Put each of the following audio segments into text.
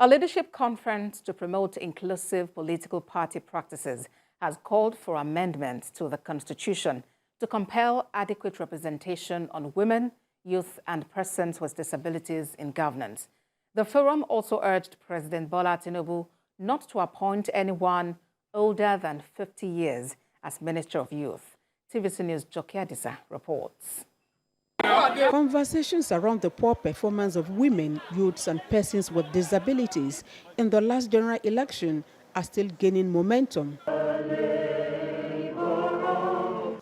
A leadership conference to promote inclusive political party practices has called for amendments to the Constitution to compel adequate representation on women, youth, and persons with disabilities in governance. The forum also urged President Bola Tinubu not to appoint anyone older than 50 years as Minister of Youth. TVC News' Adisa reports. Conversations around the poor performance of women, youths, and persons with disabilities in the last general election are still gaining momentum.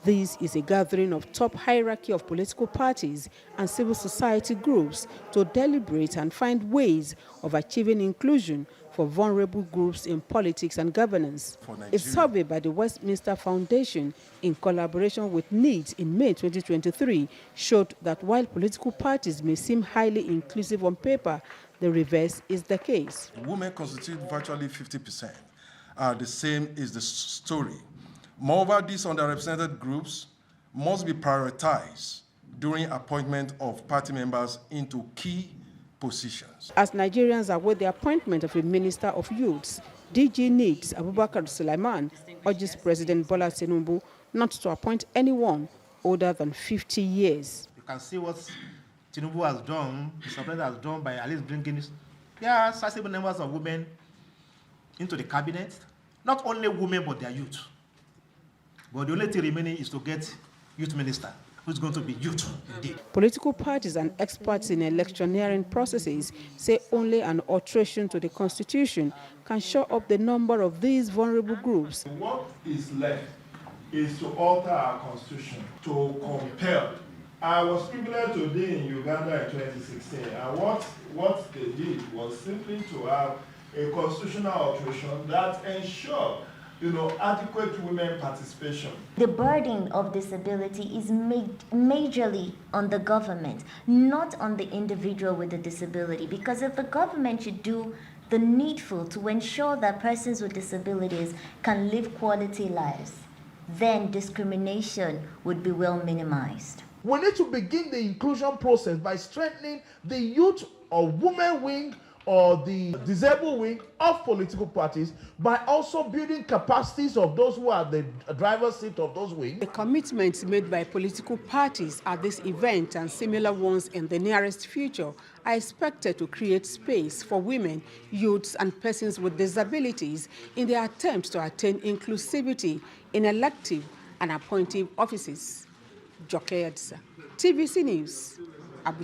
This is a gathering of top hierarchy of political parties and civil society groups to deliberate and find ways of achieving inclusion for vulnerable groups in politics and governance. A survey by the Westminster Foundation in collaboration with NEEDS in May 2023 showed that while political parties may seem highly inclusive on paper, the reverse is the case. Women constitute virtually 50%. The same is the story. Moreover, these underrepresented groups must be prioritized during appointment of party members into key positions. As Nigerians await the appointment of a Minister of Youths, DG NEEDS Abubakar Sulaiman urges President Bola Tinubu not to appoint anyone older than 50 years. You can see what Tinubu has done, Mr. President has done by at least bringing there are sizable numbers of women into the cabinet. Not only women, but their youth. But the only thing remaining is to get youth minister, who's going to be youth indeed. Political parties and experts in electioneering processes say only an alteration to the Constitution can shore up the number of these vulnerable groups. What is left is to alter our Constitution, to compel. I was privileged today in Uganda in 2016, and what they did was simply to have a constitutional alteration that ensured adequate women participation. The burden of disability is majorly on the government, not on the individual with a disability. Because if the government should do the needful to ensure that persons with disabilities can live quality lives, then discrimination would be well minimized. We need to begin the inclusion process by strengthening the youth or women wing or the disabled wing of political parties by also building capacities of those who are the driver's seat of those wings. The commitments made by political parties at this event and similar ones in the nearest future are expected to create space for women, youths, and persons with disabilities in their attempts to attain inclusivity in elective and appointive offices. Adisa, TVC News.